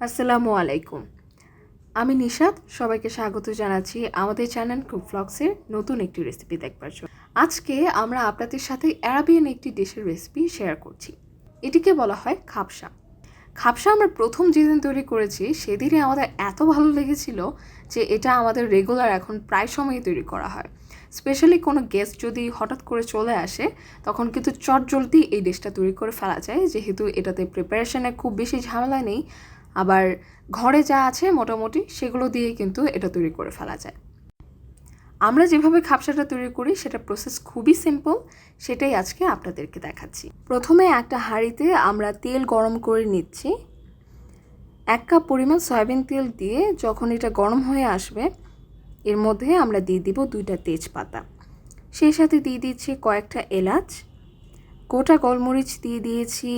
আসসালামু আলাইকুম। আমি নিশাত, সবাইকে স্বাগত জানাচ্ছি আমাদের চ্যানেল কুক ভ্লগসের নতুন একটি রেসিপি দেখবার জন্য। আজকে আমরা আপনাদের সাথে অ্যারাবিয়ান একটি ডিশের রেসিপি শেয়ার করছি। এটিকে বলা হয় খাবসা। খাবসা আমরা প্রথম যেদিন তৈরি করেছি সেদিনই আমাদের এত ভালো লেগেছিল যে এটা আমাদের রেগুলার এখন প্রায় সময়ই তৈরি করা হয়। স্পেশালি কোনো গেস্ট যদি হঠাৎ করে চলে আসে তখন কিন্তু চটজলদি এই ডিশটা তৈরি করে ফেলা যায়, যেহেতু এটাতে প্রিপারেশনে খুব বেশি ঝামেলা নেই। আবার ঘরে যা আছে মোটামুটি সেগুলো দিয়ে কিন্তু এটা তৈরি করে ফেলা যায়। আমরা যেভাবে খাবসাটা তৈরি করি সেটা প্রসেস খুবই সিম্পল, সেটাই আজকে আপনাদেরকে দেখাচ্ছি। প্রথমে একটা হাঁড়িতে আমরা তেল গরম করে নিচ্ছি। 1 কাপ পরিমাণ সয়াবিন তেল দিয়ে যখন এটা গরম হয়ে আসবে এর মধ্যে আমরা দিয়ে দিব 2টা তেজপাতা, সেই সাথে দিয়ে দিচ্ছি কয়েকটা এলাচ, গোটা গোলমরিচ দিয়ে দিয়েছি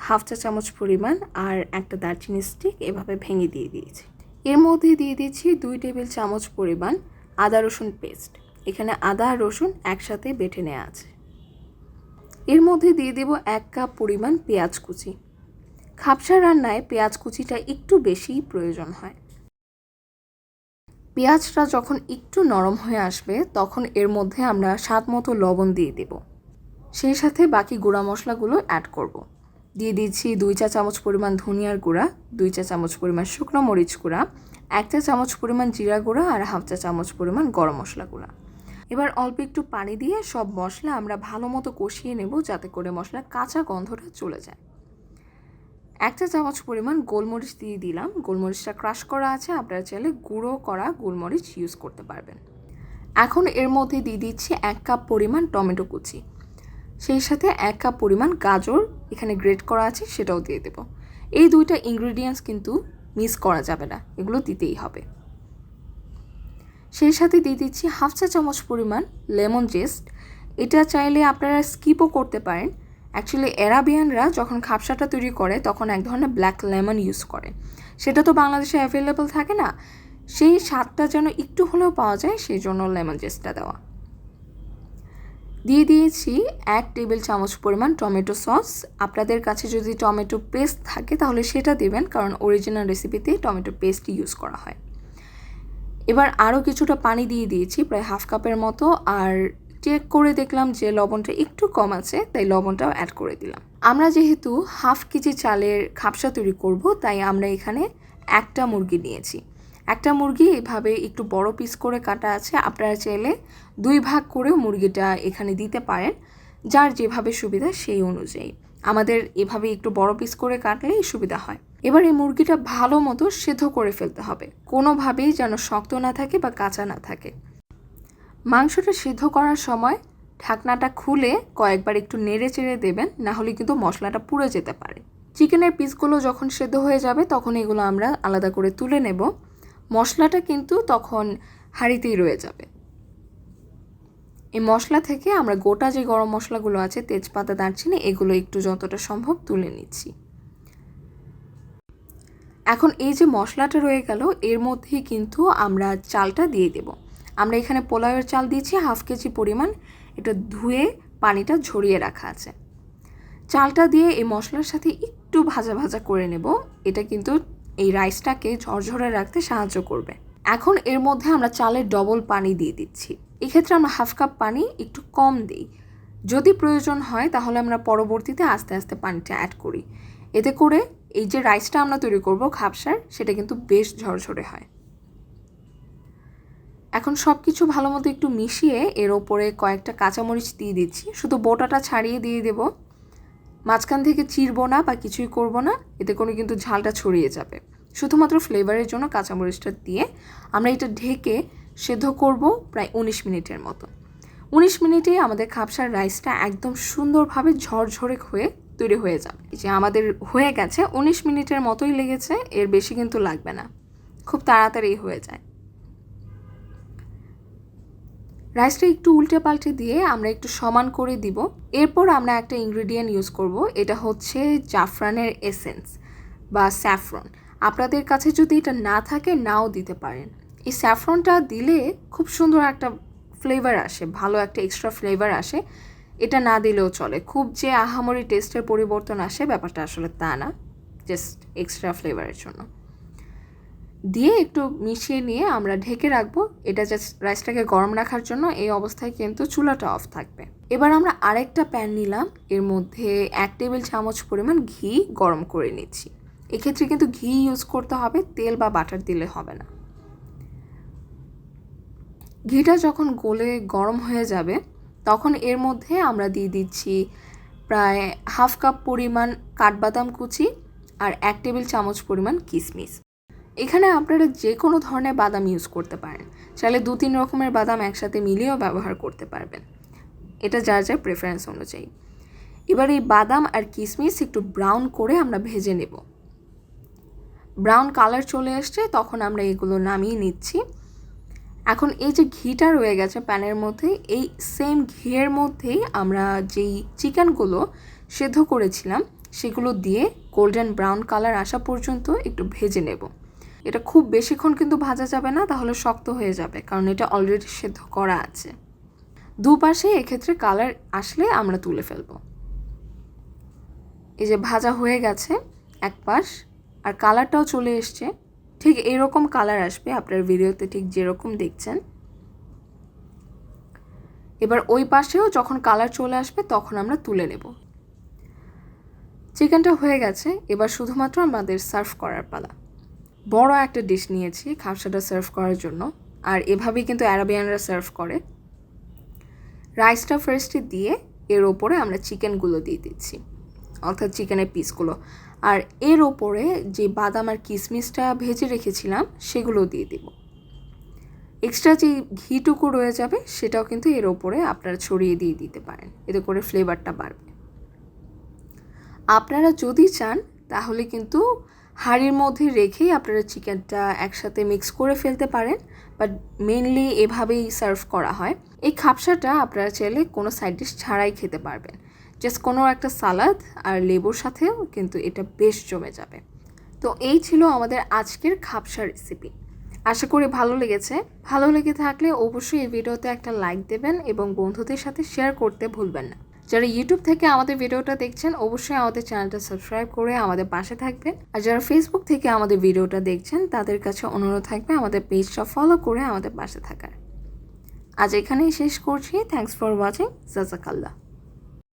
1/2 চা চামচ পরিমাণ, আর একটা দারচিনি স্টিক এভাবে ভেঙে দিয়ে দিয়েছি। এর মধ্যে দিয়ে দিচ্ছি 2 টেবিল চামচ পরিমাণ আদা রসুন পেস্ট। এখানে আদা আর রসুন একসাথে বেটে নেওয়া আছে। এর মধ্যে দিয়ে দেব 1 কাপ পরিমাণ পেঁয়াজ কুচি। খাবসা রান্নায় পেঁয়াজ কুচিটা একটু বেশিই প্রয়োজন হয়। পেঁয়াজটা যখন একটু নরম হয়ে আসবে তখন এর মধ্যে আমরা স্বাদ মতো লবণ দিয়ে দেব, সেই সাথে বাকি গুঁড়া মশলাগুলো অ্যাড করব। দিয়ে দিচ্ছি 2 চা চামচ পরিমাণ ধনিয়ার গুঁড়া, 2 চা চামচ পরিমাণ শুকনো মরিচ গুঁড়া, 1 চা চামচ পরিমাণ জিরা গুঁড়া আর 1/2 চা চামচ পরিমাণ গরম মশলা গুঁড়া। এবার অল্প একটু পানি দিয়ে সব মশলা আমরা ভালো মতো কষিয়ে নেব যাতে করে মশলার কাঁচা গন্ধটা চলে যায়। 1 চা চামচ পরিমাণ গোলমরিচ দিয়ে দিলাম। গোলমরিচটা ক্রাশ করা আছে, আপনারা চাইলে গুঁড়ো করা গোলমরিচ ইউজ করতে পারবেন। এখন এর মধ্যে দিয়ে দিচ্ছি 1 কাপ পরিমাণ টমেটো কুচি, সেই সাথে 1 কাপ পরিমাণ গাজর এখানে গ্রেট করা আছে সেটাও দিয়ে দেব। এই 2টা ইনগ্রেডিয়েন্টস কিন্তু মিস করা যাবে না, এগুলো দিতেই হবে। সেই সাথে দিয়ে দিচ্ছি 1/2 চা চামচ পরিমাণ লেমন জেস্ট। এটা চাইলে আপনারা স্কিপও করতে পারেন। অ্যাকচুয়ালি অ্যারাবিয়ানরা যখন খাবসাটা তৈরি করে তখন এক ধরনের ব্ল্যাক লেমন ইউজ করে, সেটা তো বাংলাদেশে অ্যাভেলেবল থাকে না। সেই স্বাদটা যেন একটু হলেও পাওয়া যায় সেই জন্য লেমন জেস্টটা দেওয়া। দিয়ে দিয়েছি 1 টেবিল চামচ পরিমাণ টমেটো সস। আপনাদের কাছে যদি টমেটো পেস্ট থাকে তাহলে সেটা দেবেন, কারণ অরিজিনাল রেসিপিতে টমেটো পেস্ট ইউজ করা হয়। এবার আরও কিছুটা পানি দিয়ে দিয়েছি, প্রায় 1/2 কাপের মতো, আর চেক করে দেখলাম যে লবণটা একটু কম আছে, তাই লবণটাও অ্যাড করে দিলাম। আমরা যেহেতু 1/2 কেজি চালের খাবসা তৈরি করব তাই আমরা এখানে একটা মুরগি নিয়েছি। একটা মুরগি এভাবে একটু বড় পিস করে কাটা আছে, আপনারা চাইলে 2 ভাগ করেও মুরগিটা এখানে দিতে পারেন, যার যেভাবে সুবিধা সেই অনুযায়ী। আমাদের এভাবে একটু বড় পিস করে কাটলেই সুবিধা হয়। এবার এই মুরগিটা ভালো মতো সেদ্ধ করে ফেলতে হবে, কোনোভাবেই যেন শক্ত না থাকে বা কাঁচা না থাকে। মাংসটা সেদ্ধ করার সময় ঢাকনাটা খুলে কয়েকবার একটু নেড়ে চেড়ে দেবেন, না হলে কিন্তু মশলাটা পুড়ে যেতে পারে। চিকেনের পিসগুলো যখন সেদ্ধ হয়ে যাবে তখন এগুলো আমরা আলাদা করে তুলে নেব। মশলাটা কিন্তু তখন হাঁড়িতেই রয়ে যাবে। এই মশলা থেকে আমরা গোটা যে গরম মশলাগুলো আছে, তেজপাতা, দারচিনি, এগুলো একটু যতটা সম্ভব তুলে নিচ্ছি। এখন এই যে মশলাটা রয়ে গেল এর মধ্যেই কিন্তু আমরা চালটা দিয়ে দেব। আমরা এখানে পোলাওয়ের চাল দিয়েছি 1/2 কেজি পরিমাণ, এটা ধুয়ে পানিটা ঝরিয়ে রাখা আছে। চালটা দিয়ে এই মশলার সাথে একটু ভাজা ভাজা করে নেব, এটা কিন্তু এই রাইসটাকে ঝরঝরে রাখতে সাহায্য করবে। এখন এর মধ্যে আমরা চালের ডবল পানি দিয়ে দিচ্ছি। এক্ষেত্রে আমরা 1/2 কাপ পানি একটু কম দিই, যদি প্রয়োজন হয় তাহলে আমরা পরবর্তীতে আস্তে আস্তে পানিটা অ্যাড করি। এতে করে এই যে রাইসটা আমরা তৈরি করব খাবসার, সেটা কিন্তু বেশ ঝরঝরে হয়। এখন সব কিছু ভালো মতো একটু মিশিয়ে এর ওপরে কয়েকটা কাঁচামরিচ দিয়ে দিচ্ছি, শুধু বোটাটা ছাড়িয়ে দিয়ে দেব। মাঝখান থেকে চিরবো না বা কিছুই করব না, এতে করে কিন্তু ঝালটা ছড়িয়ে যাবে। শুধুমাত্র ফ্লেভারের জন্য কাঁচামরিচটা দিয়ে আমরা এটা ঢেকে সেদ্ধ করব প্রায় 19 মিনিটের মতো। 19 মিনিটে আমাদের খাবসার রাইসটা একদম সুন্দরভাবে ঝরঝরে হয়ে তৈরি হয়ে যাবে। যে আমাদের হয়ে গেছে, 19 মিনিটের মতোই লেগেছে, এর বেশি কিন্তু লাগবে না, খুব তাড়াতাড়ি হয়ে যায়। রাইসটা একটু উল্টে পাল্টে দিয়ে আমরা একটু সমান করে দিব। এরপর আমরা একটা ইনগ্রেডিয়েন্ট ইউজ করব, এটা হচ্ছে জাফরানের এসেন্স বা স্যাফরন। আপনাদের কাছে যদি এটা না থাকে নাও দিতে পারেন। এই স্যাফরনটা দিলে খুব সুন্দর একটা ফ্লেভার আসে, ভালো একটা এক্সট্রা ফ্লেভার আসে। এটা না দিলেও চলে, খুব যে আহামরি টেস্টের পরিবর্তন আসে ব্যাপারটা আসলে তা না, জাস্ট এক্সট্রা ফ্লেভারের জন্য। দিয়ে একটু মিশিয়ে নিয়ে আমরা ঢেকে রাখবো। এটা জাস্ট রাইসটাকে গরম রাখার জন্য। এই অবস্থায় কিন্তু চুলাটা অফ থাকবে। এবার আমরা আরেকটা প্যান নিলাম, এর মধ্যে 1 টেবিল চামচ পরিমাণ ঘি গরম করে নিচ্ছি। এক্ষেত্রে কিন্তু ঘি ইউজ করতে হবে, তেল বা বাটার দিলে হবে না। ঘিটা যখন গলে গরম হয়ে যাবে তখন এর মধ্যে আমরা দিয়ে দিচ্ছি প্রায় 1/2 কাপ পরিমাণ কাঠবাদাম কুচি আর 1 টেবিল চামচ পরিমাণ কিশমিশ। এখানে আপনারা যে কোনো ধরনের বাদাম ইউজ করতে পারেন, চাইলে 2-3 রকমের বাদাম একসাথে মিলিয়েও ব্যবহার করতে পারবেন, এটা যার যার প্রেফারেন্স অনুযায়ী। এবার এই বাদাম আর কিশমিশ একটু ব্রাউন করে আমরা ভেজে নেব। ব্রাউন কালার চলে আসছে তখন আমরা এগুলো নামিয়ে নিচ্ছি। এখন এই যে ঘিটা রয়ে গেছে প্যানের মধ্যে, এই সেম ঘিয়ের মধ্যেই আমরা যেই চিকেনগুলো সেদ্ধ করেছিলাম সেগুলো দিয়ে গোল্ডেন ব্রাউন কালার আসা পর্যন্ত একটু ভেজে নেব। এটা খুব বেশিক্ষণ কিন্তু ভাজা যাবে না, তাহলে শক্ত হয়ে যাবে, কারণ এটা অলরেডি সেদ্ধ করা আছে। দুপাশে এক্ষেত্রে কালার আসলে আমরা তুলে ফেলব। এই যে ভাজা হয়ে গেছে এক পাশ, আর কালারটাও চলে এসছে, ঠিক এরকম কালার আসবে আপনার ভিডিওতে ঠিক যেরকম দেখছেন। এবার ওই পাশেও যখন কালার চলে আসবে তখন আমরা তুলে নেব। চিকেনটা হয়ে গেছে, এবার শুধুমাত্র আমাদের সার্ভ করার পালা। বড় একটা ডিশ নিয়েছি খাবসাটা সার্ভ করার জন্য, আর এভাবেই কিন্তু আরাবিয়ানরা সার্ভ করে। রাইসটা ফার্স্টে দিয়ে এর ওপরে আমরা চিকেনগুলো দিয়ে দিচ্ছি, অর্থাৎ চিকেনের পিসগুলো, আর এর ওপরে যে বাদাম আর কিশমিশটা ভেজে রেখেছিলাম সেগুলো দিয়ে দেব। এক্সট্রা যে ঘিটুকু রয়ে যাবে সেটাও কিন্তু এর ওপরে আপনারা ছড়িয়ে দিয়ে দিতে পারেন, এতে করে ফ্লেভারটা বাড়বে। আপনারা যদি চান তাহলে কিন্তু হাঁড়ির মধ্যে রেখেই আপনারা চিকেনটা একসাথে মিক্স করে ফেলতে পারেন, বাট মেনলি এভাবেই সার্ভ করা হয়। এই খাবসাটা আপনারা চাইলে কোনো সাইড ডিশ ছাড়াই খেতে পারবেন, জাস্ট কোনো একটা সালাদ আর লেবুর সাথেও কিন্তু এটা বেশ জমে যাবে। তো এই ছিল আমাদের আজকের খাবসা রেসিপি। আশা করি ভালো লেগেছে। ভালো লেগে থাকলে অবশ্যই এই ভিডিওতে একটা লাইক দেবেন এবং বন্ধুদের সাথে শেয়ার করতে ভুলবেন না। যারা ইউটিউব থেকে আমাদের ভিডিওটা দেখছেন অবশ্যই আমাদের চ্যানেলটা সাবস্ক্রাইব করে আমাদের পাশে থাকবেন, আর যারা ফেসবুক থেকে আমাদের ভিডিওটা দেখছেন তাদের কাছে অনুরোধ থাকবে আমাদের পেজটা ফলো করে আমাদের পাশে থাকার। আজ এখানেই শেষ করছি। Thanks for watching. জাজাকাল্লাহ।